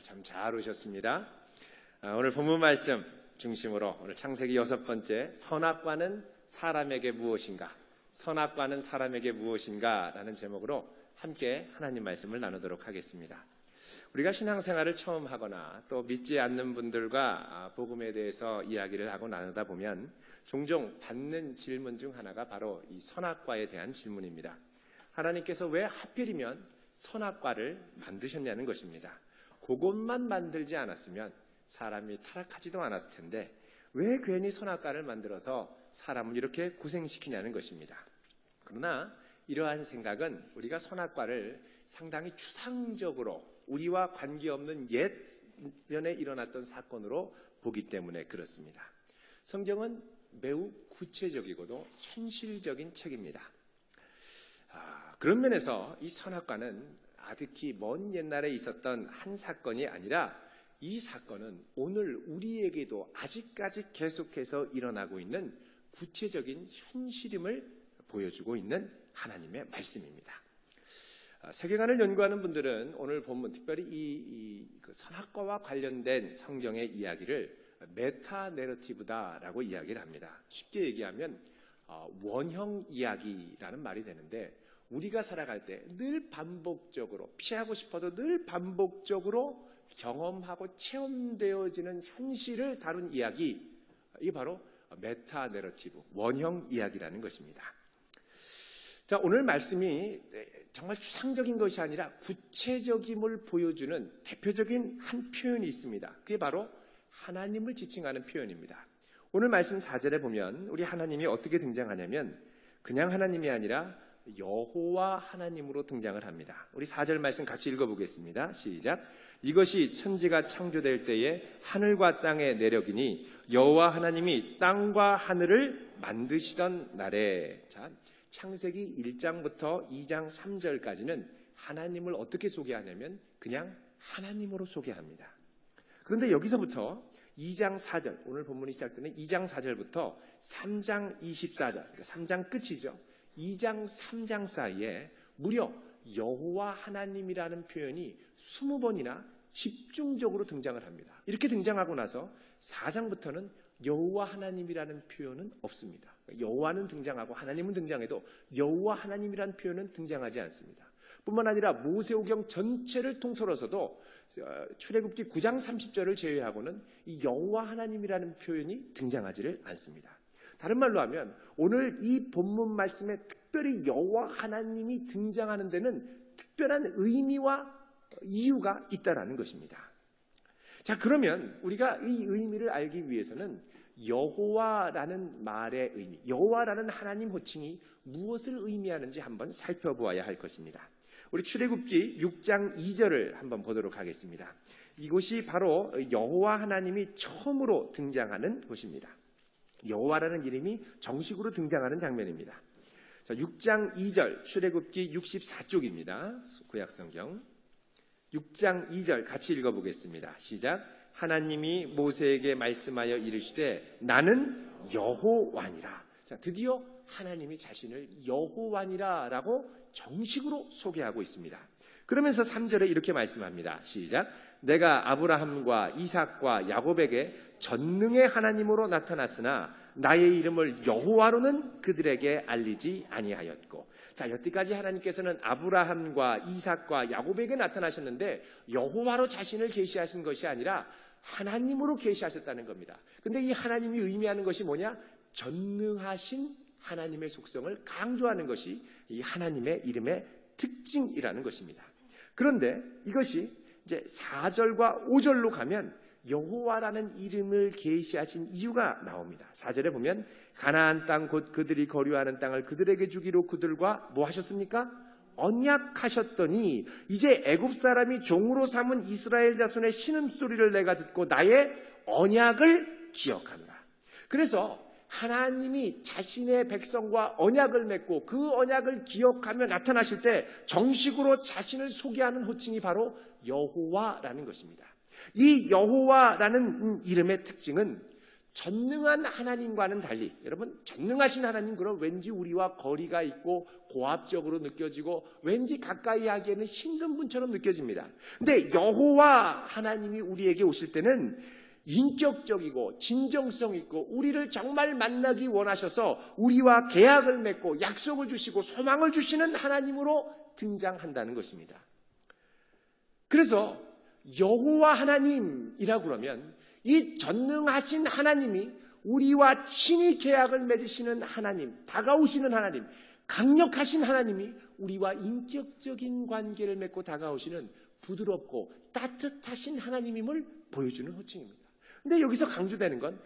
참 잘 오셨습니다. 오늘 본문 말씀 중심으로 오늘 창세기 6번째 선악과는 사람에게 무엇인가? 선악과는 사람에게 무엇인가? 라는 제목으로 함께 하나님 말씀을 나누도록 하겠습니다. 우리가 신앙생활을 처음 하거나 또 믿지 않는 분들과 복음에 대해서 이야기를 하고 나누다 보면 종종 받는 질문 중 하나가 바로 이 선악과에 대한 질문입니다. 하나님께서 왜 하필이면 선악과를 만드셨냐는 것입니다. 그것만 만들지 않았으면 사람이 타락하지도 않았을 텐데 왜 괜히 선악과를 만들어서 사람을 이렇게 고생시키냐는 것입니다. 그러나 이러한 생각은 우리가 선악과를 상당히 추상적으로 우리와 관계없는 예전에 일어났던 사건으로 보기 때문에 그렇습니다. 성경은 매우 구체적이고도 현실적인 책입니다. 그런 면에서 이 선악과는 아득히 먼 옛날에 있었던 한 사건이 아니라 이 사건은 오늘 우리에게도 아직까지 계속해서 일어나고 있는 구체적인 현실임을 보여주고 있는 하나님의 말씀입니다. 세계관을 연구하는 분들은 오늘 본문 특별히 이 선악과와 관련된 성경의 이야기를 메타 내러티브다라고 이야기를 합니다. 쉽게 얘기하면 원형 이야기라는 말이 되는데 우리가 살아갈 때 늘 반복적으로 피하고 싶어도 늘 반복적으로 경험하고 체험되어지는 현실을 다룬 이야기, 이게 바로 메타 내러티브, 원형 이야기라는 것입니다. 자, 오늘 말씀이 정말 추상적인 것이 아니라 구체적임을 보여주는 대표적인 한 표현이 있습니다. 그게 바로 하나님을 지칭하는 표현입니다. 오늘 말씀 4절에 보면 우리 하나님이 어떻게 등장하냐면 그냥 하나님이 아니라 여호와 하나님으로 등장을 합니다. 우리 4절 말씀 같이 읽어보겠습니다. 시작. 이것이 천지가 창조될 때에 하늘과 땅의 내력이니 여호와 하나님이 땅과 하늘을 만드시던 날에. 자, 창세기 1장부터 2장 3절까지는 하나님을 어떻게 소개하냐면 그냥 하나님으로 소개합니다. 그런데 여기서부터 2장 4절, 오늘 본문이 시작되는 2장 4절부터 3장 24절, 그러니까 3장 끝이죠. 2장 3장 사이에 무려 여호와 하나님이라는 표현이 20번이나 집중적으로 등장을 합니다. 이렇게 등장하고 나서 4장부터는 여호와 하나님이라는 표현은 없습니다. 여호와는 등장하고 하나님은 등장해도 여호와 하나님이라는 표현은 등장하지 않습니다. 뿐만 아니라 모세오경 전체를 통틀어서도 출애굽기 9장 30절을 제외하고는 이 여호와 하나님이라는 표현이 등장하지를 않습니다. 다른 말로 하면 오늘 이 본문 말씀에 특별히 여호와 하나님이 등장하는 데는 특별한 의미와 이유가 있다라는 것입니다. 자, 그러면 우리가 이 의미를 알기 위해서는 여호와라는 말의 의미, 여호와라는 하나님 호칭이 무엇을 의미하는지 한번 살펴보아야 할 것입니다. 우리 출애굽기 6장 2절을 한번 보도록 하겠습니다. 이곳이 바로 여호와 하나님이 처음으로 등장하는 곳입니다. 여호와라는 이름이 정식으로 등장하는 장면입니다. 자, 6장 2절 출애굽기 64쪽입니다. 구약성경 6장 2절 같이 읽어보겠습니다. 시작. 하나님이 모세에게 말씀하여 이르시되 나는 여호와니라. 자, 드디어 하나님이 자신을 여호와니라라고 정식으로 소개하고 있습니다. 그러면서 3절에 이렇게 말씀합니다. 시작. 내가 아브라함과 이삭과 야곱에게 전능의 하나님으로 나타났으나 나의 이름을 여호와로는 그들에게 알리지 아니하였고. 자, 여태까지 하나님께서는 아브라함과 이삭과 야곱에게 나타나셨는데 여호와로 자신을 계시하신 것이 아니라 하나님으로 계시하셨다는 겁니다. 근데 이 하나님이 의미하는 것이 뭐냐? 전능하신 하나님의 속성을 강조하는 것이 이 하나님의 이름의 특징이라는 것입니다. 그런데 이것이 이제 4절과 5절로 가면 여호와라는 이름을 계시하신 이유가 나옵니다. 4절에 보면 가나안 땅 곧 그들이 거류하는 땅을 그들에게 주기로 그들과 뭐 하셨습니까? 언약하셨더니 이제 애굽 사람이 종으로 삼은 이스라엘 자손의 신음소리를 내가 듣고 나의 언약을 기억하노라. 그래서 하나님이 자신의 백성과 언약을 맺고 그 언약을 기억하며 나타나실 때 정식으로 자신을 소개하는 호칭이 바로 여호와라는 것입니다. 이 여호와라는 이름의 특징은 전능한 하나님과는 달리, 여러분, 전능하신 하나님, 그럼 왠지 우리와 거리가 있고 고압적으로 느껴지고 왠지 가까이 하기에는 힘든 분처럼 느껴집니다. 근데 여호와 하나님이 우리에게 오실 때는 인격적이고 진정성 있고 우리를 정말 만나기 원하셔서 우리와 계약을 맺고 약속을 주시고 소망을 주시는 하나님으로 등장한다는 것입니다. 그래서 여호와 하나님이라고 그러면 이 전능하신 하나님이 우리와 친히 계약을 맺으시는 하나님, 다가오시는 하나님, 강력하신 하나님이 우리와 인격적인 관계를 맺고 다가오시는 부드럽고 따뜻하신 하나님임을 보여주는 호칭입니다. 근데 여기서 강조되는 건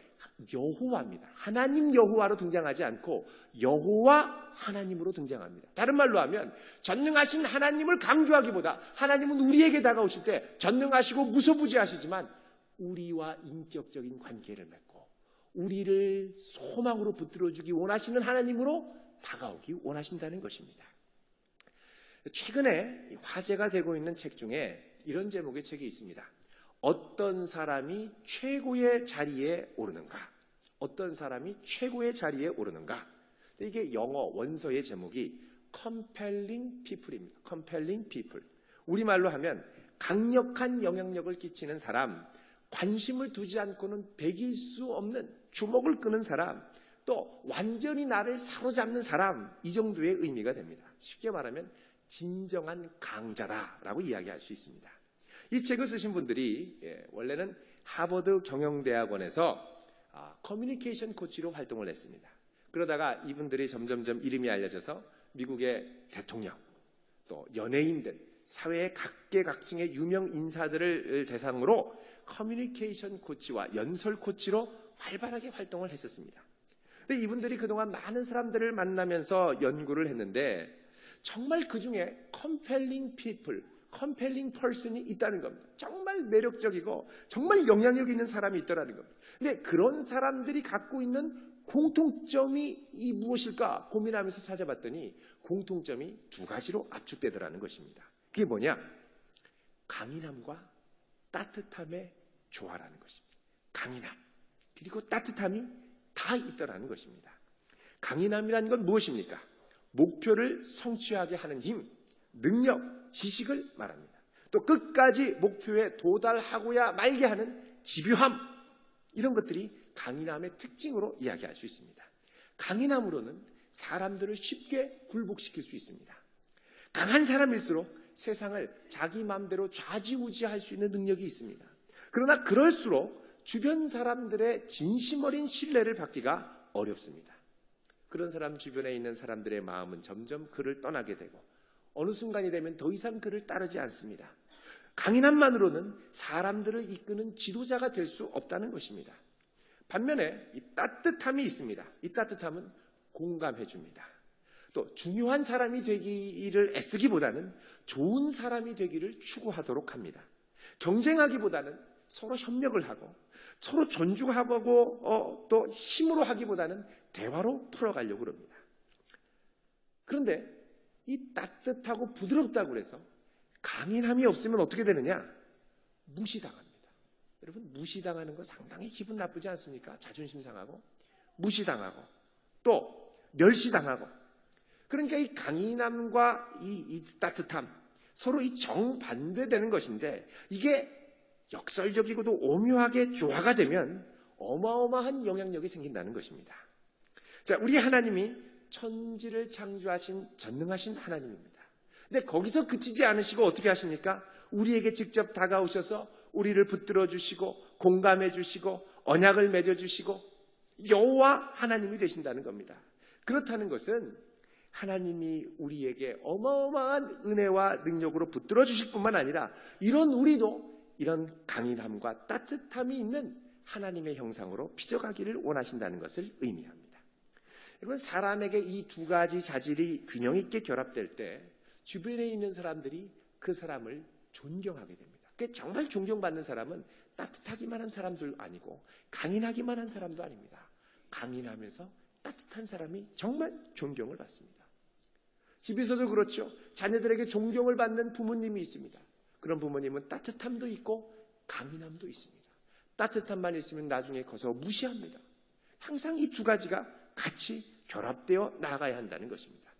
여호와입니다. 하나님 여호와로 등장하지 않고 여호와 하나님으로 등장합니다. 다른 말로 하면 전능하신 하나님을 강조하기보다 하나님은 우리에게 다가오실 때 전능하시고 무소부지하시지만 우리와 인격적인 관계를 맺고 우리를 소망으로 붙들어주기 원하시는 하나님으로 다가오기 원하신다는 것입니다. 최근에 화제가 되고 있는 책 중에 이런 제목의 책이 있습니다. 어떤 사람이 최고의 자리에 오르는가? 어떤 사람이 최고의 자리에 오르는가? 이게 영어 원서의 제목이 Compelling People입니다. Compelling People. 우리말로 하면 강력한 영향력을 끼치는 사람, 관심을 두지 않고는 배길 수 없는 주목을 끄는 사람, 또 완전히 나를 사로잡는 사람, 이 정도의 의미가 됩니다. 쉽게 말하면 진정한 강자다라고 이야기할 수 있습니다. 이 책을 쓰신 분들이 원래는 하버드 경영대학원에서 커뮤니케이션 코치로 활동을 했습니다. 그러다가 이분들이 점점점 이름이 알려져서 미국의 대통령, 또 연예인들, 사회의 각계각층의 유명 인사들을 대상으로 커뮤니케이션 코치와 연설 코치로 활발하게 활동을 했었습니다. 근데 이분들이 그동안 많은 사람들을 만나면서 연구를 했는데 정말 그중에 컴펠링 피플, 컴펠링 퍼슨이 있다는 겁니다. 정말 매력적이고 정말 영향력 있는 사람이 있더라는 겁니다. 근데 그런 사람들이 갖고 있는 공통점이 무엇일까 고민하면서 찾아봤더니 공통점이 두 가지로 압축되더라는 것입니다. 그게 뭐냐? 강인함과 따뜻함의 조화라는 것입니다. 강인함 그리고 따뜻함이 다 있더라는 것입니다. 강인함이라는 건 무엇입니까? 목표를 성취하게 하는 힘, 능력, 지식을 말합니다. 또 끝까지 목표에 도달하고야 말게 하는 집요함, 이런 것들이 강인함의 특징으로 이야기할 수 있습니다. 강인함으로는 사람들을 쉽게 굴복시킬 수 있습니다. 강한 사람일수록 세상을 자기 마음대로 좌지우지할 수 있는 능력이 있습니다. 그러나 그럴수록 주변 사람들의 진심 어린 신뢰를 받기가 어렵습니다. 그런 사람 주변에 있는 사람들의 마음은 점점 그를 떠나게 되고 어느 순간이 되면 더 이상 그를 따르지 않습니다. 강인함만으로는 사람들을 이끄는 지도자가 될 수 없다는 것입니다. 반면에 이 따뜻함이 있습니다. 이 따뜻함은 공감해 줍니다. 또 중요한 사람이 되기를 애쓰기보다는 좋은 사람이 되기를 추구하도록 합니다. 경쟁하기보다는 서로 협력을 하고 서로 존중하고 또 힘으로 하기보다는 대화로 풀어가려고 합니다. 그런데 이 따뜻하고 부드럽다고 해서 강인함이 없으면 어떻게 되느냐? 무시당합니다. 여러분, 무시당하는 거 상당히 기분 나쁘지 않습니까? 자존심 상하고 무시당하고 또 멸시당하고. 그러니까 이 강인함과 이 따뜻함 서로 이 정반대되는 것인데 이게 역설적이고도 오묘하게 조화가 되면 어마어마한 영향력이 생긴다는 것입니다. 자, 우리 하나님이 천지를 창조하신 전능하신 하나님입니다. 근데 거기서 그치지 않으시고 어떻게 하십니까? 우리에게 직접 다가오셔서 우리를 붙들어 주시고 공감해 주시고 언약을 맺어 주시고 여호와 하나님이 되신다는 겁니다. 그렇다는 것은 하나님이 우리에게 어마어마한 은혜와 능력으로 붙들어 주실 뿐만 아니라 이런 우리도 이런 강인함과 따뜻함이 있는 하나님의 형상으로 빚어가기를 원하신다는 것을 의미합니다. 여러분, 사람에게 이 두 가지 자질이 균형 있게 결합될 때 주변에 있는 사람들이 그 사람을 존경하게 됩니다. 정말 존경받는 사람은 따뜻하기만 한 사람도 아니고 강인하기만 한 사람도 아닙니다. 강인하면서 따뜻한 사람이 정말 존경을 받습니다. 집에서도 그렇죠. 자녀들에게 존경을 받는 부모님이 있습니다. 그런 부모님은 따뜻함도 있고 강인함도 있습니다. 따뜻함만 있으면 나중에 커서 무시합니다. 항상 이 두 가지가 같이 결합되어 나아가야 한다는 것입니다.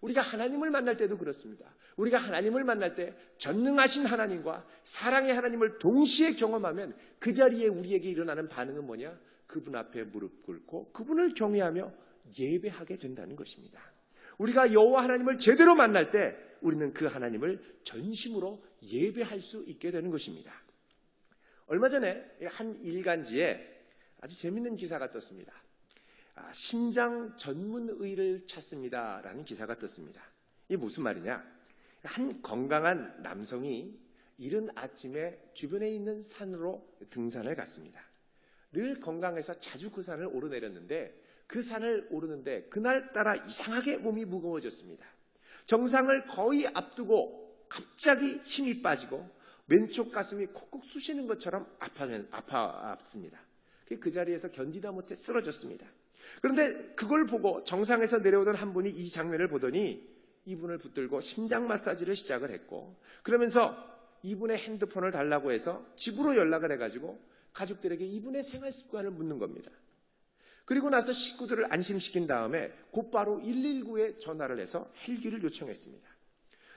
우리가 하나님을 만날 때도 그렇습니다. 우리가 하나님을 만날 때 전능하신 하나님과 사랑의 하나님을 동시에 경험하면 그 자리에 우리에게 일어나는 반응은 뭐냐? 그분 앞에 무릎 꿇고 그분을 경외하며 예배하게 된다는 것입니다. 우리가 여호와 하나님을 제대로 만날 때 우리는 그 하나님을 전심으로 예배할 수 있게 되는 것입니다. 얼마 전에 한 일간지에 아주 재밌는 기사가 떴습니다. 심장 전문의를 찾습니다라는 기사가 떴습니다. 이게 무슨 말이냐? 한 건강한 남성이 이른 아침에 주변에 있는 산으로 등산을 갔습니다. 늘 건강해서 자주 그 산을 오르내렸는데 그 산을 오르는데 그날따라 이상하게 몸이 무거워졌습니다. 정상을 거의 앞두고 갑자기 힘이 빠지고 왼쪽 가슴이 콕콕 쑤시는 것처럼 아팠습니다. 그 자리에서 견디다 못해 쓰러졌습니다. 그런데 그걸 보고 정상에서 내려오던 한 분이 이 장면을 보더니 이분을 붙들고 심장 마사지를 시작을 했고, 그러면서 이분의 핸드폰을 달라고 해서 집으로 연락을 해가지고 가족들에게 이분의 생활 습관을 묻는 겁니다. 그리고 나서 식구들을 안심시킨 다음에 곧바로 119에 전화를 해서 헬기를 요청했습니다.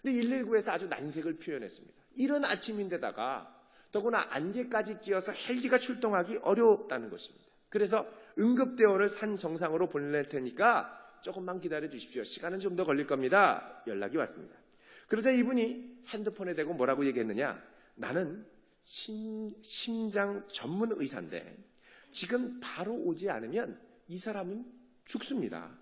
근데 119에서 아주 난색을 표현했습니다. 이른 아침인데다가 더구나 안개까지 끼어서 헬기가 출동하기 어렵다는 것입니다. 그래서 응급대원을 산 정상으로 보낼 테니까 조금만 기다려 주십시오. 시간은 좀 더 걸릴 겁니다. 연락이 왔습니다. 그러자 이분이 핸드폰에 대고 뭐라고 얘기했느냐? 나는 심장 전문 의사인데 지금 바로 오지 않으면 이 사람은 죽습니다.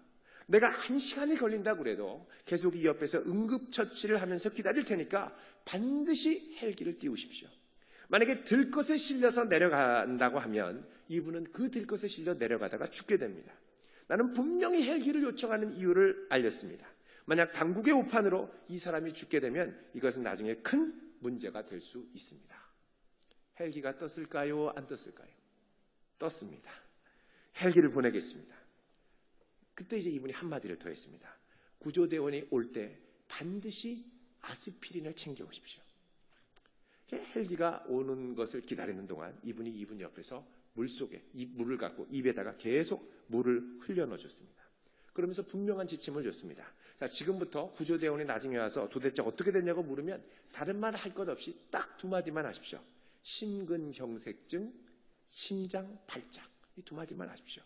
내가 1시간이 걸린다고 그래도 계속 이 옆에서 응급처치를 하면서 기다릴 테니까 반드시 헬기를 띄우십시오. 만약에 들것에 실려서 내려간다고 하면 이분은 그 들것에 실려 내려가다가 죽게 됩니다. 나는 분명히 헬기를 요청하는 이유를 알렸습니다. 만약 당국의 오판으로 이 사람이 죽게 되면 이것은 나중에 큰 문제가 될 수 있습니다. 헬기가 떴을까요? 안 떴을까요? 떴습니다. 헬기를 보내겠습니다. 그때 이제 이분이 한마디를 더 했습니다. 구조대원이 올 때 반드시 아스피린을 챙겨오십시오. 헬기가 오는 것을 기다리는 동안 이분이 이분 옆에서 물속에 물을 갖고 입에다가 계속 물을 흘려넣어줬습니다. 그러면서 분명한 지침을 줬습니다. 자, 지금부터 구조대원이 나중에 와서 도대체 어떻게 됐냐고 물으면 다른 말 할 것 없이 딱 두 마디만 하십시오. 심근경색증, 심장 발작. 이 두 마디만 하십시오.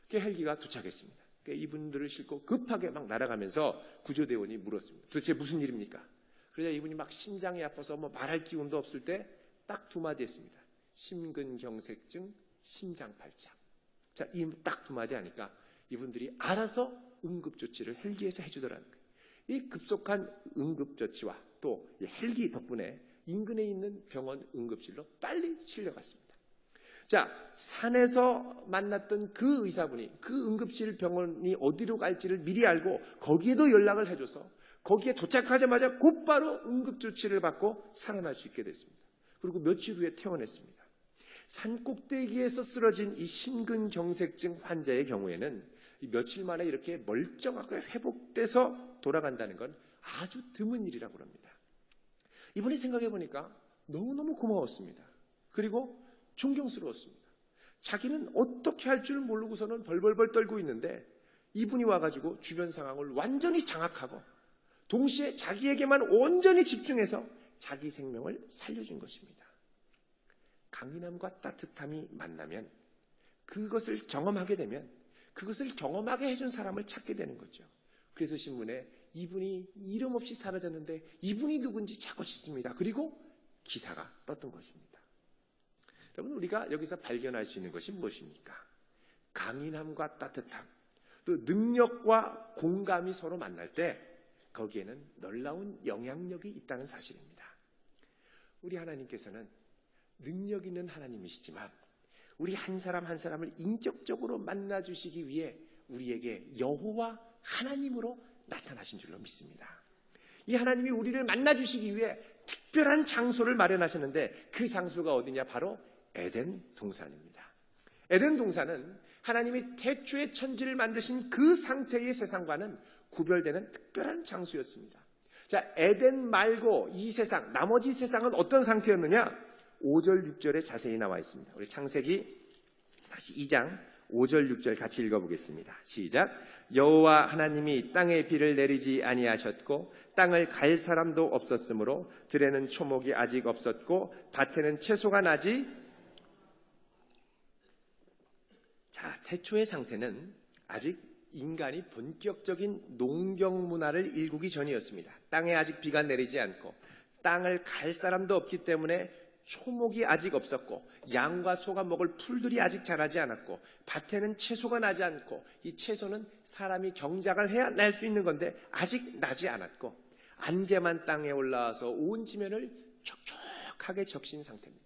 그 헬기가 도착했습니다. 이분들을 싣고 급하게 막 날아가면서 구조대원이 물었습니다. 도대체 무슨 일입니까? 그러자 이분이 막 심장이 아파서 뭐 말할 기운도 없을 때 딱 두 마디 했습니다. 심근경색증, 심장 발작. 자, 이 딱 두 마디 하니까 이분들이 알아서 응급조치를 헬기에서 해주더라는 거예요. 이 급속한 응급조치와 또 헬기 덕분에 인근에 있는 병원 응급실로 빨리 실려갔습니다. 자, 산에서 만났던 그 의사분이 그 응급실 병원이 어디로 갈지를 미리 알고 거기에도 연락을 해줘서 거기에 도착하자마자 곧바로 응급조치를 받고 살아날 수 있게 됐습니다. 그리고 며칠 후에 퇴원했습니다. 산 꼭대기에서 쓰러진 이 심근경색증 환자의 경우에는 며칠 만에 이렇게 멀쩡하게 회복돼서 돌아간다는 건 아주 드문 일이라고 합니다. 이분이 생각해 보니까 너무너무 고마웠습니다. 그리고 존경스러웠습니다. 자기는 어떻게 할 줄 모르고서는 벌벌벌 떨고 있는데 이분이 와가지고 주변 상황을 완전히 장악하고 동시에 자기에게만 온전히 집중해서 자기 생명을 살려준 것입니다. 강인함과 따뜻함이 만나면 그것을 경험하게 되면 그것을 경험하게 해준 사람을 찾게 되는 거죠. 그래서 신문에 이분이 이름 없이 사라졌는데 이분이 누군지 찾고 싶습니다. 그리고 기사가 떴던 것입니다. 여러분, 우리가 여기서 발견할 수 있는 것이 무엇입니까? 강인함과 따뜻함, 또 능력과 공감이 서로 만날 때 거기에는 놀라운 영향력이 있다는 사실입니다. 우리 하나님께서는 능력 있는 하나님이시지만 우리 한 사람 한 사람을 인격적으로 만나주시기 위해 우리에게 여호와 하나님으로 나타나신 줄로 믿습니다. 이 하나님이 우리를 만나주시기 위해 특별한 장소를 마련하셨는데 그 장소가 어디냐? 바로 에덴 동산입니다. 에덴 동산은 하나님이 태초에 천지를 만드신 그 상태의 세상과는 구별되는 특별한 장소였습니다. 자, 에덴 말고 이 세상, 나머지 세상은 어떤 상태였느냐? 5절, 6절에 자세히 나와 있습니다. 우리 창세기 다시 2장 5절, 6절 같이 읽어보겠습니다. 시작. 여호와 하나님이 땅에 비를 내리지 아니하셨고 땅을 갈 사람도 없었으므로 들에는 초목이 아직 없었고 밭에는 채소가 나지. 자, 태초의 상태는 아직 인간이 본격적인 농경 문화를 일구기 전이었습니다. 땅에 아직 비가 내리지 않고 땅을 갈 사람도 없기 때문에 초목이 아직 없었고 양과 소가 먹을 풀들이 아직 자라지 않았고 밭에는 채소가 나지 않고 이 채소는 사람이 경작을 해야 날 수 있는 건데 아직 나지 않았고 안개만 땅에 올라와서 온 지면을 촉촉하게 적신 상태입니다.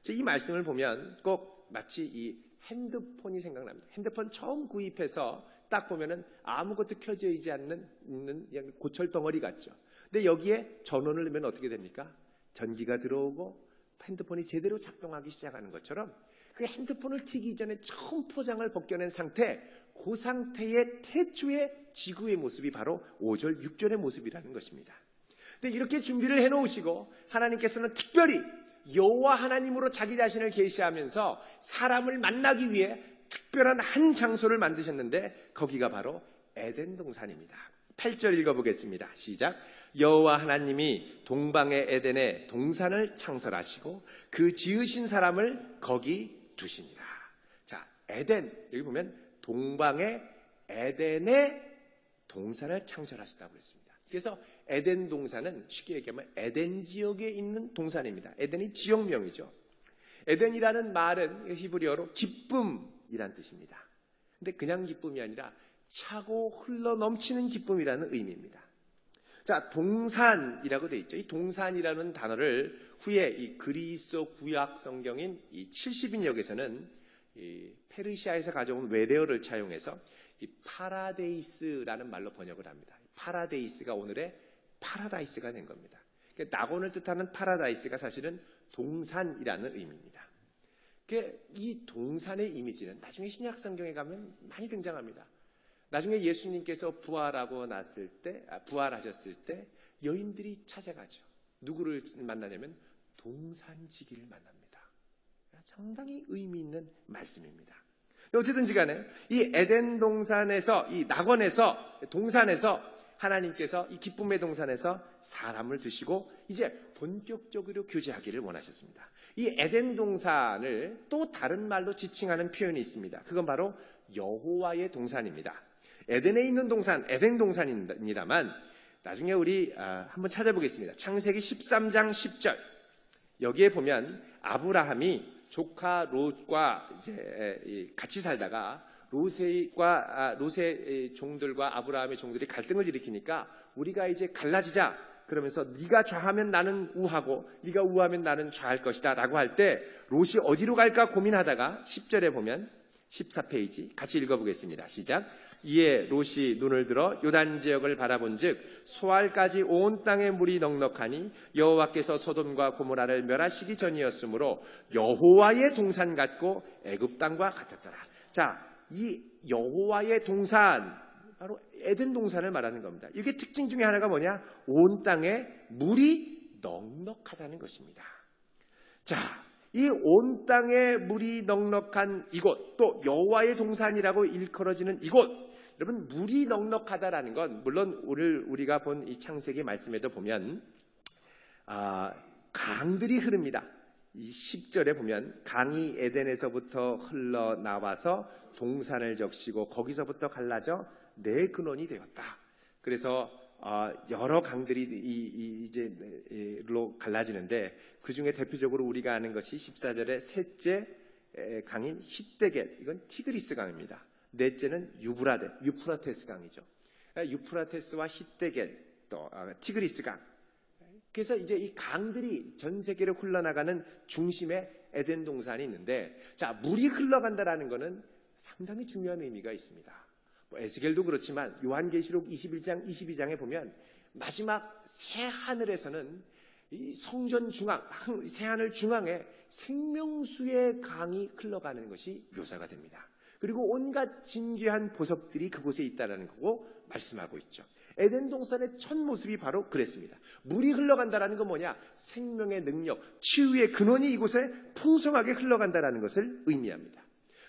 이 말씀을 보면 꼭 마치 이 핸드폰이 생각납니다. 핸드폰 처음 구입해서 딱 보면은 아무것도 켜져 있지 않는 그냥 고철 덩어리 같죠. 근데 여기에 전원을 넣으면 어떻게 됩니까? 전기가 들어오고 핸드폰이 제대로 작동하기 시작하는 것처럼 그 핸드폰을 튀기 전에 처음 포장을 벗겨낸 상태, 그 상태의 태초의 지구의 모습이 바로 5절, 6절의 모습이라는 것입니다. 근데 이렇게 준비를 해놓으시고 하나님께서는 특별히 여호와 하나님으로 자기 자신을 계시하면서 사람을 만나기 위해 특별한 한 장소를 만드셨는데 거기가 바로 에덴 동산입니다. 8절 읽어보겠습니다. 시작. 여호와 하나님이 동방의 에덴에 동산을 창설하시고 그 지으신 사람을 거기 두시니라. 자, 에덴, 여기 보면 동방의 에덴에 동산을 창설하시다고 그랬습니다. 그래서 에덴 동산은 쉽게 얘기하면 에덴 지역에 있는 동산입니다. 에덴이 지역명이죠. 에덴이라는 말은 히브리어로 기쁨이란 뜻입니다. 근데 그냥 기쁨이 아니라 차고 흘러 넘치는 기쁨이라는 의미입니다. 자, 동산이라고 되어 있죠. 이 동산이라는 단어를 후에 이 그리스 구약 성경인 이 70인역에서는 이 페르시아에서 가져온 외래어를 차용해서 이 파라데이스라는 말로 번역을 합니다. 파라데이스가 오늘의 파라다이스가 된 겁니다. 그러니까 낙원을 뜻하는 파라다이스가 사실은 동산이라는 의미입니다. 이 동산의 이미지는 나중에 신약 성경에 가면 많이 등장합니다. 나중에 예수님께서 부활하셨을 때 여인들이 찾아가죠. 누구를 만나냐면 동산지기를 만납니다. 상당히 의미 있는 말씀입니다. 어쨌든지 간에 이 에덴 동산에서, 이 낙원에서, 동산에서 하나님께서 이 기쁨의 동산에서 사람을 두시고 이제 본격적으로 교제하기를 원하셨습니다. 이 에덴 동산을 또 다른 말로 지칭하는 표현이 있습니다. 그건 바로 여호와의 동산입니다. 에덴에 있는 동산, 에덴 동산입니다만 나중에 우리 한번 찾아보겠습니다. 창세기 13장 10절. 여기에 보면 아브라함이 조카 롯과 이제 같이 살다가 롯의 종들과 아브라함의 종들이 갈등을 일으키니까 우리가 이제 갈라지자. 그러면서 네가 좌하면 나는 우하고 네가 우하면 나는 좌할 것이다 라고 할 때 롯이 어디로 갈까 고민하다가 10절에 보면 14페이지 같이 읽어보겠습니다. 시작. 이에 롯이 눈을 들어 요단 지역을 바라본즉 소알까지 온 땅에 물이 넉넉하니 여호와께서 소돔과 고모라를 멸하시기 전이었으므로 여호와의 동산 같고 애굽 땅과 같았더라. 자, 이 여호와의 동산, 바로 에덴 동산을 말하는 겁니다. 이게 특징 중에 하나가 뭐냐? 온 땅에 물이 넉넉하다는 것입니다. 자, 이 온 땅에 물이 넉넉한 이곳, 또 여호와의 동산이라고 일컬어지는 이곳, 여러분 물이 넉넉하다라는 건 물론 오늘 우리가 본 이 창세기 말씀에도 보면 강들이 흐릅니다. 이 10절에 보면 강이 에덴에서부터 흘러나와서 동산을 적시고 거기서부터 갈라져 네 근원이 되었다. 그래서 여러 강들이 이제로 갈라지는데 그 중에 대표적으로 우리가 아는 것이 14절의 셋째 강인 히데겔, 이건 티그리스 강입니다. 넷째는 유프라테스 강이죠. 유프라테스와 히데겔, 또 티그리스 강. 그래서 이제 이 강들이 전 세계로 흘러나가는 중심에 에덴 동산이 있는데, 자, 물이 흘러간다라는 것은 상당히 중요한 의미가 있습니다. 에스겔도 그렇지만 요한계시록 21장, 22장에 보면 마지막 새 하늘에서는 이 성전 중앙, 새 하늘 중앙에 생명수의 강이 흘러가는 것이 묘사가 됩니다. 그리고 온갖 진귀한 보석들이 그곳에 있다는 거고 말씀하고 있죠. 에덴 동산의 첫 모습이 바로 그랬습니다. 물이 흘러간다는 건 뭐냐? 생명의 능력, 치유의 근원이 이곳에 풍성하게 흘러간다는 것을 의미합니다.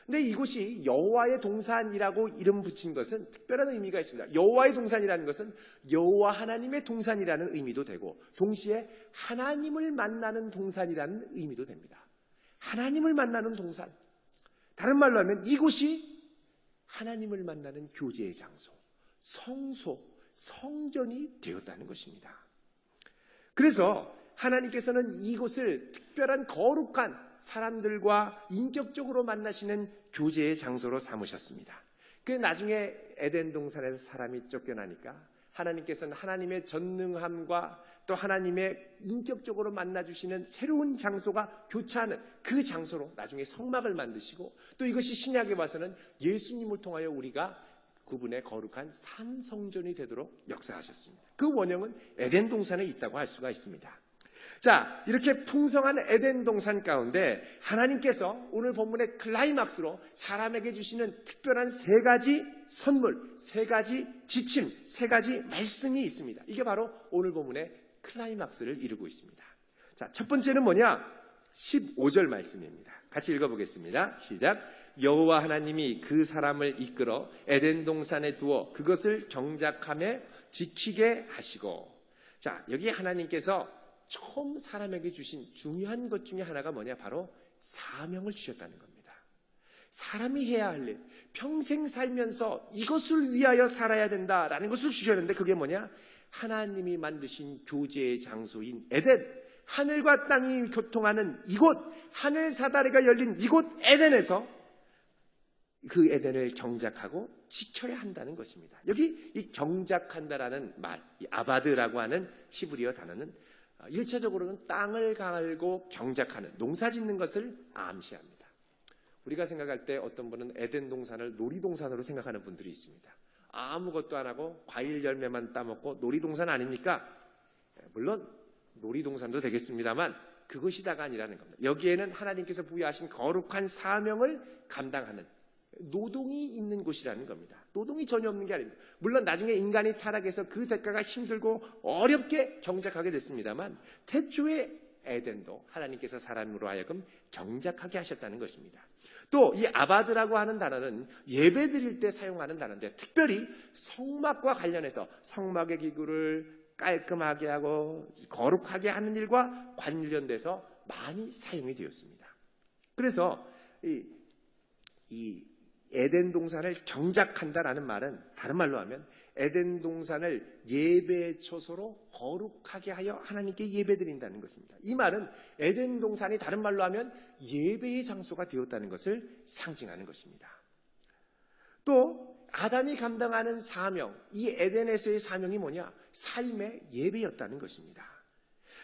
근데 이곳이 여호와의 동산이라고 이름 붙인 것은 특별한 의미가 있습니다. 여호와의 동산이라는 것은 여호와 하나님의 동산이라는 의미도 되고 동시에 하나님을 만나는 동산이라는 의미도 됩니다. 하나님을 만나는 동산. 다른 말로 하면 이곳이 하나님을 만나는 교제의 장소, 성소, 성전이 되었다는 것입니다. 그래서 하나님께서는 이곳을 특별한 거룩한 사람들과 인격적으로 만나시는 교제의 장소로 삼으셨습니다. 그 나중에 에덴 동산에서 사람이 쫓겨나니까 하나님께서는 하나님의 전능함과 또 하나님의 인격적으로 만나주시는 새로운 장소가 교차하는 그 장소로 나중에 성막을 만드시고 또 이것이 신약에 와서는 예수님을 통하여 우리가 그분의 거룩한 산성전이 되도록 역사하셨습니다. 그 원형은 에덴 동산에 있다고 할 수가 있습니다. 자, 이렇게 풍성한 에덴 동산 가운데 하나님께서 오늘 본문의 클라이막스로 사람에게 주시는 특별한 세 가지 선물, 세 가지 지침, 세 가지 말씀이 있습니다. 이게 바로 오늘 본문의 클라이막스를 이루고 있습니다. 자, 첫 번째는 뭐냐? 15절 말씀입니다. 같이 읽어보겠습니다. 시작. 여호와 하나님이 그 사람을 이끌어 에덴 동산에 두어 그것을 경작하며 지키게 하시고. 자, 여기 하나님께서 처음 사람에게 주신 중요한 것 중에 하나가 뭐냐? 바로 사명을 주셨다는 겁니다. 사람이 해야 할 일, 평생 살면서 이것을 위하여 살아야 된다라는 것을 주셨는데 그게 뭐냐? 하나님이 만드신 교제의 장소인 에덴, 하늘과 땅이 교통하는 이곳, 하늘 사다리가 열린 이곳 에덴에서 그 에덴을 경작하고 지켜야 한다는 것입니다. 여기 이 경작한다라는 말, 이 아바드라고 하는 히브리어 단어는 1차적으로는 땅을 갈고 경작하는, 농사 짓는 것을 암시합니다. 우리가 생각할 때 어떤 분은 에덴 동산을 놀이동산으로 생각하는 분들이 있습니다. 아무것도 안 하고 과일 열매만 따먹고 놀이동산 아닙니까? 물론 놀이동산도 되겠습니다만 그것이 다가 아니라는 겁니다. 여기에는 하나님께서 부여하신 거룩한 사명을 감당하는 노동이 있는 곳이라는 겁니다. 노동이 전혀 없는 게 아닙니다. 물론 나중에 인간이 타락해서 그 대가가 힘들고 어렵게 경작하게 됐습니다만 태초에 에덴도 하나님께서 사람으로 하여금 경작하게 하셨다는 것입니다. 또 이 아바드라고 하는 단어는 예배 드릴 때 사용하는 단어인데 특별히 성막과 관련해서 성막의 기구를 깔끔하게 하고 거룩하게 하는 일과 관련돼서 많이 사용이 되었습니다. 그래서 이 에덴 동산을 경작한다라는 말은 다른 말로 하면 에덴 동산을 예배의 초소로 거룩하게 하여 하나님께 예배드린다는 것입니다. 이 말은 에덴 동산이 다른 말로 하면 예배의 장소가 되었다는 것을 상징하는 것입니다. 또 아담이 감당하는 사명, 이 에덴에서의 사명이 뭐냐? 삶의 예배였다는 것입니다.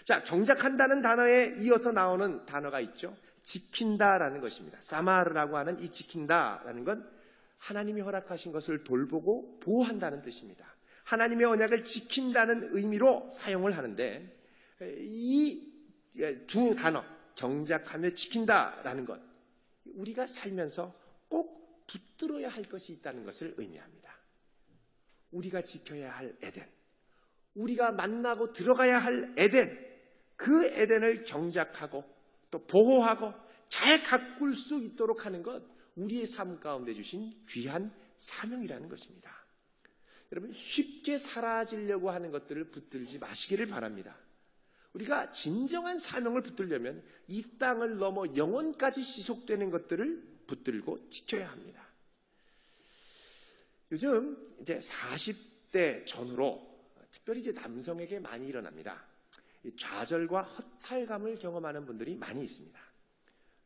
자, 경작한다는 단어에 이어서 나오는 단어가 있죠. 지킨다라는 것입니다. 사마르라고 하는 이 지킨다라는 건 하나님이 허락하신 것을 돌보고 보호한다는 뜻입니다. 하나님의 언약을 지킨다는 의미로 사용을 하는데 이 두 단어, 경작하며 지킨다라는 것, 우리가 살면서 꼭 붙들어야 할 것이 있다는 것을 의미합니다. 우리가 지켜야 할 에덴, 우리가 만나고 들어가야 할 에덴, 그 에덴을 경작하고 또 보호하고 잘 가꿀 수 있도록 하는 것, 우리의 삶 가운데 주신 귀한 사명이라는 것입니다. 여러분, 쉽게 사라지려고 하는 것들을 붙들지 마시기를 바랍니다. 우리가 진정한 사명을 붙들려면 이 땅을 넘어 영원까지 지속되는 것들을 붙들고 지켜야 합니다. 요즘 이제 40대 전후로 특별히 이제 남성에게 많이 일어납니다. 좌절과 허탈감을 경험하는 분들이 많이 있습니다.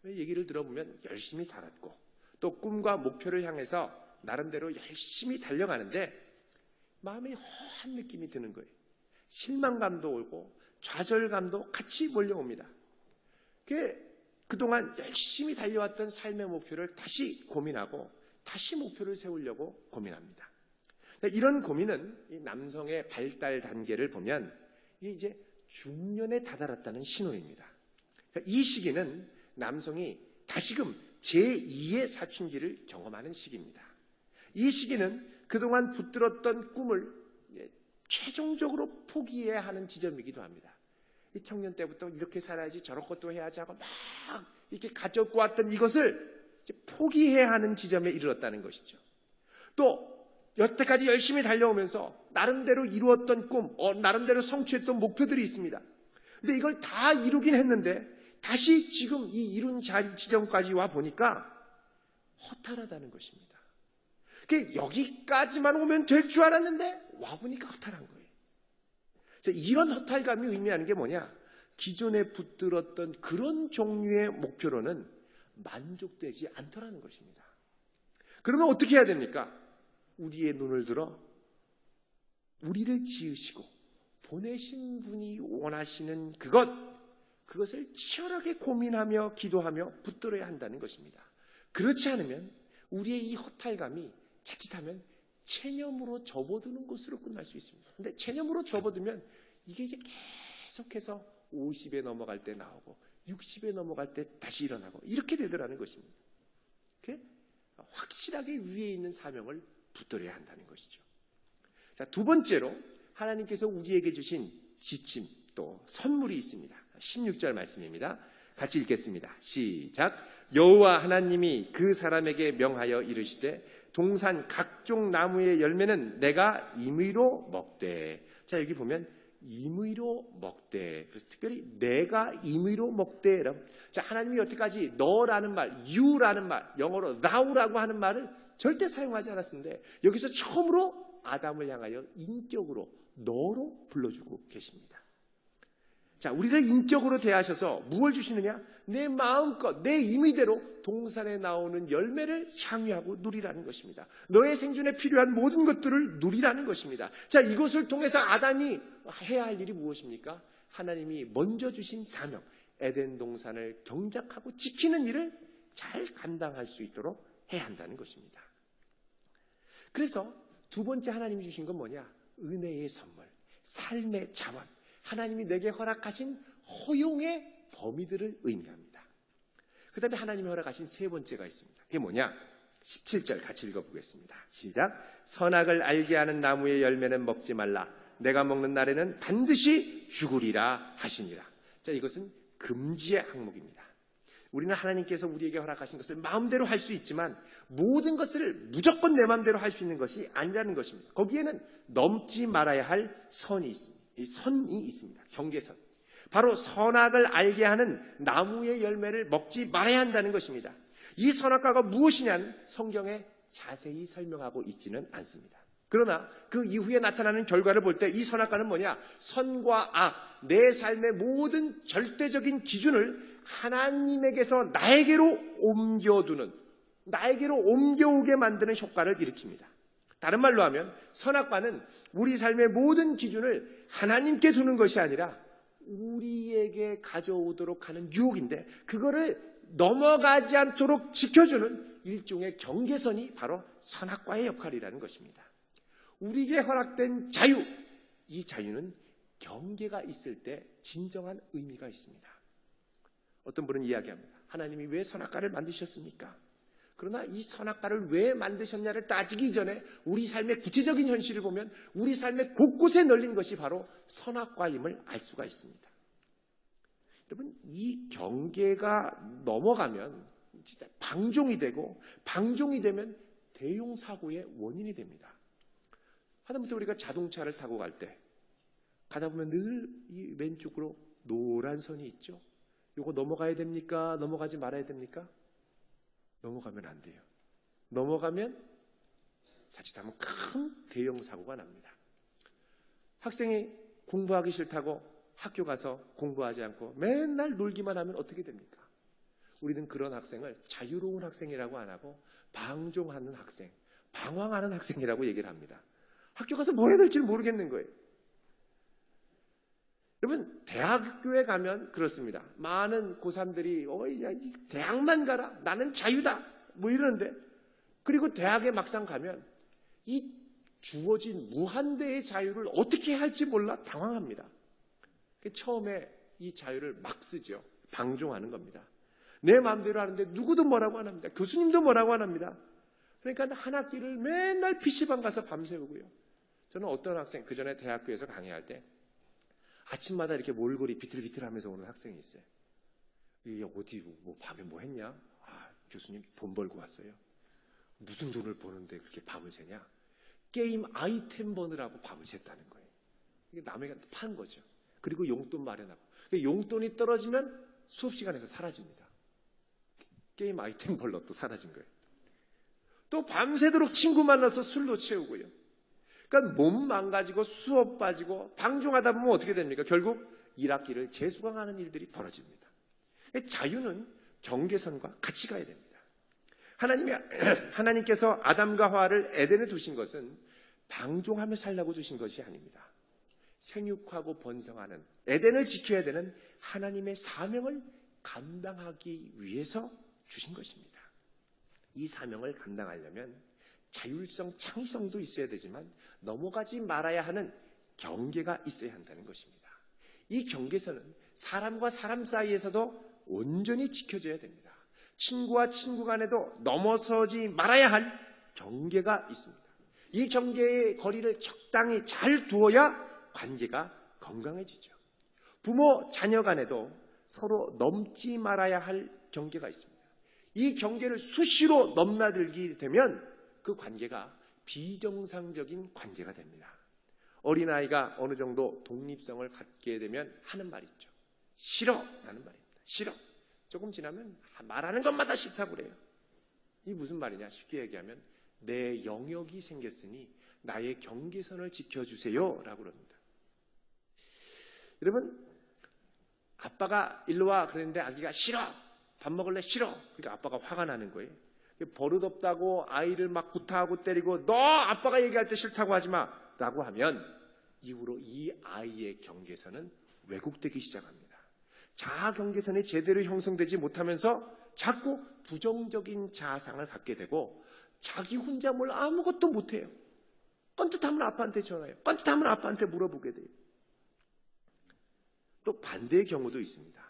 얘기를 들어보면 열심히 살았고 또 꿈과 목표를 향해서 나름대로 열심히 달려가는데 마음에 허한 느낌이 드는 거예요. 실망감도 오고 좌절감도 같이 몰려옵니다. 그동안 열심히 달려왔던 삶의 목표를 다시 고민하고 다시 목표를 세우려고 고민합니다. 이런 고민은 이 남성의 발달 단계를 보면 이제 중년에 다다랐다는 신호입니다. 이 시기는 남성이 다시금 제2의 사춘기를 경험하는 시기입니다. 이 시기는 그동안 붙들었던 꿈을 최종적으로 포기해야 하는 지점이기도 합니다. 이 청년 때부터 이렇게 살아야지 저런 것도 해야지 하고 막 이렇게 가져고 왔던 이것을 이제 포기해야 하는 지점에 이르렀다는 것이죠. 또 여태까지 열심히 달려오면서 나름대로 이루었던 꿈, 나름대로 성취했던 목표들이 있습니다. 근데 이걸 다 이루긴 했는데 다시 지금 이 이룬 자리 지점까지 와 보니까 허탈하다는 것입니다. 여기까지만 오면 될 줄 알았는데 와 보니까 허탈한 거예요. 이런 허탈감이 의미하는 게 뭐냐? 기존에 붙들었던 그런 종류의 목표로는 만족되지 않더라는 것입니다. 그러면 어떻게 해야 됩니까? 우리의 눈을 들어 우리를 지으시고 보내신 분이 원하시는 그것을 치열하게 고민하며 기도하며 붙들어야 한다는 것입니다. 그렇지 않으면 우리의 이 허탈감이 자칫하면 체념으로 접어드는 것으로 끝날 수 있습니다. 근데 체념으로 접어들면 이게 이제 계속해서 50에 넘어갈 때 나오고 60에 넘어갈 때 다시 일어나고 이렇게 되더라는 것입니다. 확실하게 위에 있는 사명을 붙들어야 한다는 것이죠. 자, 두 번째로 하나님께서 우리에게 주신 지침 또 선물이 있습니다. 16절 말씀입니다. 같이 읽겠습니다. 시작. 여호와 하나님이 그 사람에게 명하여 이르시되 동산 각종 나무의 열매는 내가 임의로 먹되. 자, 여기 보면 임의로 먹되. 그래서 특별히 내가 임의로 먹되라고. 자, 하나님이 여태까지 너라는 말, you라는 말, 영어로 thou라고 하는 말을 절대 사용하지 않았는데 여기서 처음으로 아담을 향하여 인격으로 너로 불러주고 계십니다. 자, 우리를 인격으로 대하셔서 무엇을 주시느냐? 내 마음껏 내 임의대로 동산에 나오는 열매를 향유하고 누리라는 것입니다. 너의 생존에 필요한 모든 것들을 누리라는 것입니다. 자, 이것을 통해서 아담이 해야 할 일이 무엇입니까? 하나님이 먼저 주신 사명, 에덴 동산을 경작하고 지키는 일을 잘 감당할 수 있도록 해야 한다는 것입니다. 그래서 두 번째 하나님이 주신 건 뭐냐? 은혜의 선물, 삶의 자원, 하나님이 내게 허락하신 허용의 범위들을 의미합니다. 그 다음에 하나님이 허락하신 세 번째가 있습니다. 그게 뭐냐? 17절 같이 읽어보겠습니다. 시작. 선악을 알게 하는 나무의 열매는 먹지 말라. 내가 먹는 날에는 반드시 죽으리라 하시니라. 자, 이것은 금지의 항목입니다. 우리는 하나님께서 우리에게 허락하신 것을 마음대로 할 수 있지만 모든 것을 무조건 내 마음대로 할 수 있는 것이 아니라는 것입니다. 거기에는 넘지 말아야 할 선이 있습니다. 이 선이 있습니다. 경계선. 바로 선악을 알게 하는 나무의 열매를 먹지 말아야 한다는 것입니다. 이 선악과가 무엇이냐는 성경에 자세히 설명하고 있지는 않습니다. 그러나 그 이후에 나타나는 결과를 볼 때 이 선악과는 뭐냐? 선과 악, 내 삶의 모든 절대적인 기준을 하나님에게서 나에게로 옮겨두는, 나에게로 옮겨오게 만드는 효과를 일으킵니다. 다른 말로 하면 선악과는 우리 삶의 모든 기준을 하나님께 두는 것이 아니라 우리에게 가져오도록 하는 유혹인데 그거를 넘어가지 않도록 지켜주는 일종의 경계선이 바로 선악과의 역할이라는 것입니다. 우리에게 허락된 자유, 이 자유는 경계가 있을 때 진정한 의미가 있습니다. 어떤 분은 이야기합니다. 하나님이 왜 선악과를 만드셨습니까? 그러나 이 선악과를 왜 만드셨냐를 따지기 전에 우리 삶의 구체적인 현실을 보면 우리 삶의 곳곳에 널린 것이 바로 선악과임을 알 수가 있습니다. 여러분, 이 경계가 넘어가면 진짜 방종이 되고 방종이 되면 대용사고의 원인이 됩니다. 하다못해 우리가 자동차를 타고 갈 때 가다 보면 늘 이 왼쪽으로 노란 선이 있죠. 이거 넘어가야 됩니까? 넘어가지 말아야 됩니까? 넘어가면 안 돼요. 넘어가면 자칫하면 큰 대형 사고가 납니다. 학생이 공부하기 싫다고 학교 가서 공부하지 않고 맨날 놀기만 하면 어떻게 됩니까? 우리는 그런 학생을 자유로운 학생이라고 안 하고 방종하는 학생, 방황하는 학생이라고 얘기를 합니다. 학교 가서 뭐 해야 될지 모르겠는 거예요. 여러분, 대학교에 가면 그렇습니다. 많은 고3들이 대학만 가라, 나는 자유다, 뭐 이러는데, 그리고 대학에 막상 가면 이 주어진 무한대의 자유를 어떻게 할지 몰라 당황합니다. 처음에 이 자유를 막 쓰죠. 방종하는 겁니다. 내 마음대로 하는데 누구도 뭐라고 안 합니다. 교수님도 뭐라고 안 합니다. 그러니까 한 학기를 맨날 PC방 가서 밤새우고요. 저는 어떤 학생, 그 전에 대학교에서 강의할 때 아침마다 이렇게 몰골이 비틀비틀하면서 오는 학생이 있어요. 이게 어디 뭐 밤에 뭐 했냐? 아, 교수님 돈 벌고 왔어요. 무슨 돈을 버는데 그렇게 밤을 새냐? 게임 아이템 버느라고 밤을 샜다는 거예요. 이게 남에게 판 거죠. 그리고 용돈 마련하고. 용돈이 떨어지면 수업 시간에서 사라집니다. 게임 아이템 벌러 또 사라진 거예요. 또 밤새도록 친구 만나서 술도 채우고요. 그러니까 몸 망가지고 수업 빠지고 방종하다 보면 어떻게 됩니까? 결국 1학기를 재수강하는 일들이 벌어집니다. 자유는 경계선과 같이 가야 됩니다. 하나님께서 아담과 하와를 에덴에 두신 것은 방종하며 살라고 주신 것이 아닙니다. 생육하고 번성하는 에덴을 지켜야 되는 하나님의 사명을 감당하기 위해서 주신 것입니다. 이 사명을 감당하려면 자율성, 창의성도 있어야 되지만 넘어가지 말아야 하는 경계가 있어야 한다는 것입니다. 이 경계선은 사람과 사람 사이에서도 온전히 지켜져야 됩니다. 친구와 친구 간에도 넘어서지 말아야 할 경계가 있습니다. 이 경계의 거리를 적당히 잘 두어야 관계가 건강해지죠. 부모, 자녀 간에도 서로 넘지 말아야 할 경계가 있습니다. 이 경계를 수시로 넘나들게 되면 그 관계가 비정상적인 관계가 됩니다. 어린아이가 어느 정도 독립성을 갖게 되면 하는 말이 있죠. 싫어! 라는 말입니다. 싫어! 조금 지나면 말하는 것마다 싫다고 그래요. 이게 무슨 말이냐? 쉽게 얘기하면 내 영역이 생겼으니 나의 경계선을 지켜주세요 라고 그럽니다. 여러분, 아빠가 일로 와 그랬는데 아기가 싫어! 밥 먹을래? 싫어! 그러니까 아빠가 화가 나는 거예요. 버릇없다고 아이를 막 구타하고 때리고 너 아빠가 얘기할 때 싫다고 하지 마 라고 하면 이후로 이 아이의 경계선은 왜곡되기 시작합니다. 자아 경계선이 제대로 형성되지 못하면서 자꾸 부정적인 자아상을 갖게 되고 자기 혼자 뭘 아무것도 못해요. 뻔뜻하면 아빠한테 전화해요. 뻔뜻하면 아빠한테 물어보게 돼요. 또 반대의 경우도 있습니다.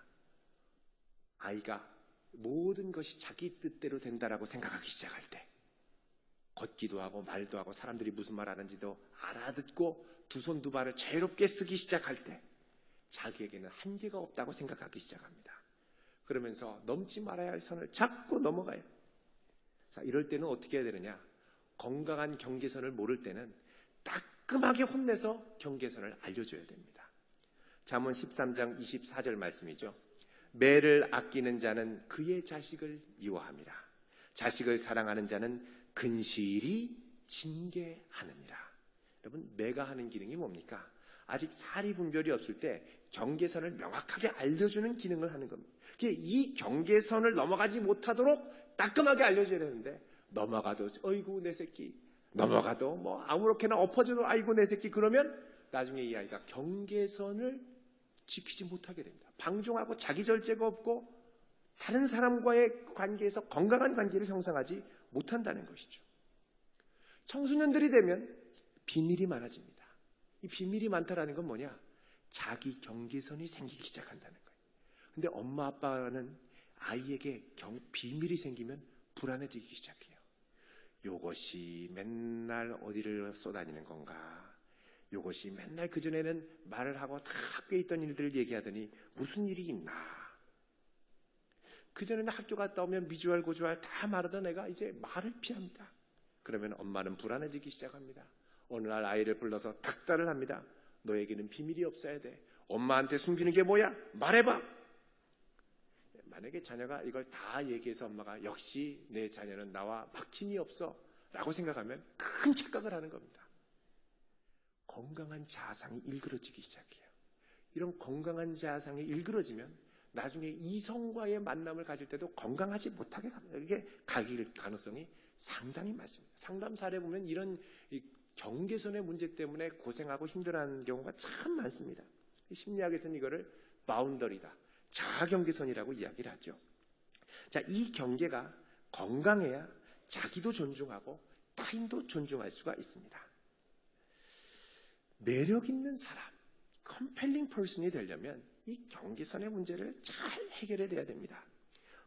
아이가 모든 것이 자기 뜻대로 된다라고 생각하기 시작할 때 걷기도 하고 말도 하고 사람들이 무슨 말 하는지도 알아듣고 두 손 두 발을 자유롭게 쓰기 시작할 때 자기에게는 한계가 없다고 생각하기 시작합니다. 그러면서 넘지 말아야 할 선을 자꾸 넘어가요. 자, 이럴 때는 어떻게 해야 되느냐? 건강한 경계선을 모를 때는 따끔하게 혼내서 경계선을 알려줘야 됩니다. 잠언 13장 24절 말씀이죠. 매를 아끼는 자는 그의 자식을 미워함이라. 자식을 사랑하는 자는 근실히 징계하느니라. 여러분, 매가 하는 기능이 뭡니까? 아직 사리 분별이 없을 때 경계선을 명확하게 알려주는 기능을 하는 겁니다. 이 경계선을 넘어가지 못하도록 따끔하게 알려줘야 되는데 넘어가도 어이구 내 새끼, 넘어가도 뭐 아무렇게나 엎어져도 아이고 내 새끼, 그러면 나중에 이 아이가 경계선을 지키지 못하게 됩니다. 방종하고 자기 절제가 없고 다른 사람과의 관계에서 건강한 관계를 형성하지 못한다는 것이죠. 청소년들이 되면 비밀이 많아집니다. 이 비밀이 많다라는 건 뭐냐? 자기 경계선이 생기기 시작한다는 거예요. 근데 엄마 아빠는 아이에게 비밀이 생기면 불안해지기 시작해요. 요것이 맨날 어디를 쏘다니는 건가? 요것이 맨날 그전에는 말을 하고 다 학교에 있던 일들을 얘기하더니 무슨 일이 있나? 그전에는 학교 갔다 오면 미주알 고주알 다 말하던 애가 이제 말을 피합니다. 그러면 엄마는 불안해지기 시작합니다. 어느 날 아이를 불러서 닥달을 합니다. 너에게는 비밀이 없어야 돼. 엄마한테 숨기는 게 뭐야? 말해봐. 만약에 자녀가 이걸 다 얘기해서 엄마가 역시 내 자녀는 나와 막힘이 없어 라고 생각하면 큰 착각을 하는 겁니다. 건강한 자아상이 일그러지기 시작해요. 이런 건강한 자아상이 일그러지면 나중에 이성과의 만남을 가질 때도 건강하지 못하게 가길 가능성이 상당히 많습니다. 상담 사례 보면 이런 경계선의 문제 때문에 고생하고 힘들어하는 경우가 참 많습니다. 심리학에서는 이거를 바운더리다, 자아 경계선이라고 이야기를 하죠. 자, 이 경계가 건강해야 자기도 존중하고 타인도 존중할 수가 있습니다. 매력 있는 사람, 컴펠링 퍼슨이 되려면 이 경계선의 문제를 잘 해결해야 됩니다.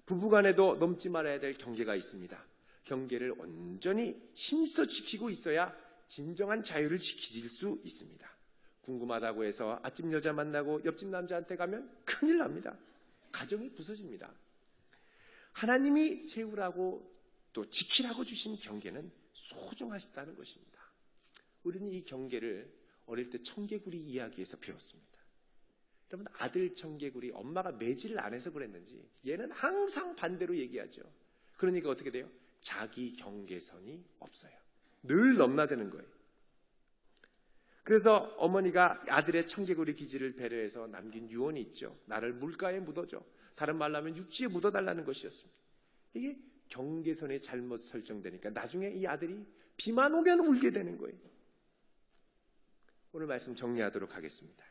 부부간에도 넘지 말아야 될 경계가 있습니다. 경계를 온전히 힘써 지키고 있어야 진정한 자유를 지킬 수 있습니다. 궁금하다고 해서 아침 여자 만나고 옆집 남자한테 가면 큰일 납니다. 가정이 부서집니다. 하나님이 세우라고 또 지키라고 주신 경계는 소중하시다는 것입니다. 우리는 이 경계를 어릴 때 청개구리 이야기에서 배웠습니다. 여러분, 아들 청개구리 엄마가 매질을 안 해서 그랬는지 얘는 항상 반대로 얘기하죠. 그러니까 어떻게 돼요? 자기 경계선이 없어요. 늘 넘나드는 거예요. 그래서 어머니가 아들의 청개구리 기질을 배려해서 남긴 유언이 있죠. 나를 물가에 묻어줘. 다른 말로 하면 육지에 묻어달라는 것이었습니다. 이게 경계선이 잘못 설정되니까 나중에 이 아들이 비만 오면 울게 되는 거예요. 오늘 말씀 정리하도록 하겠습니다.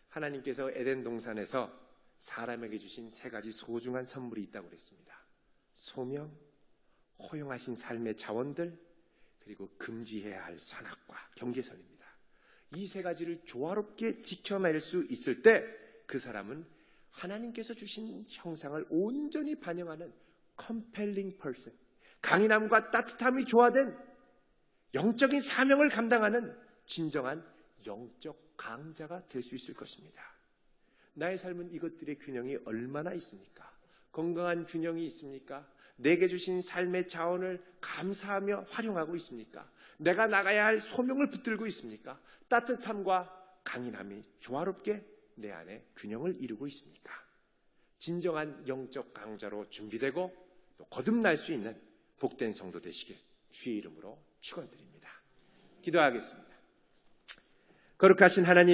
하나님께서 에덴 동산에서 사람에게 주신 세 가지 소중한 선물이 있다고 그랬습니다. 소명, 허용하신 삶의 자원들, 그리고 금지해야 할 선악과 경계선입니다. 이 세 가지를 조화롭게 지켜낼 수 있을 때 그 사람은 하나님께서 주신 형상을 온전히 반영하는 compelling person, 강인함과 따뜻함이 조화된 영적인 사명을 감당하는 진정한 영적 강자가 될 수 있을 것입니다. 나의 삶은 이것들의 균형이 얼마나 있습니까? 건강한 균형이 있습니까? 내게 주신 삶의 자원을 감사하며 활용하고 있습니까? 내가 나가야 할 소명을 붙들고 있습니까? 따뜻함과 강인함이 조화롭게 내 안에 균형을 이루고 있습니까? 진정한 영적 강자로 준비되고 또 거듭날 수 있는 복된 성도 되시길 주의 이름으로 축원드립니다. 기도하겠습니다. 거룩하신 하나님,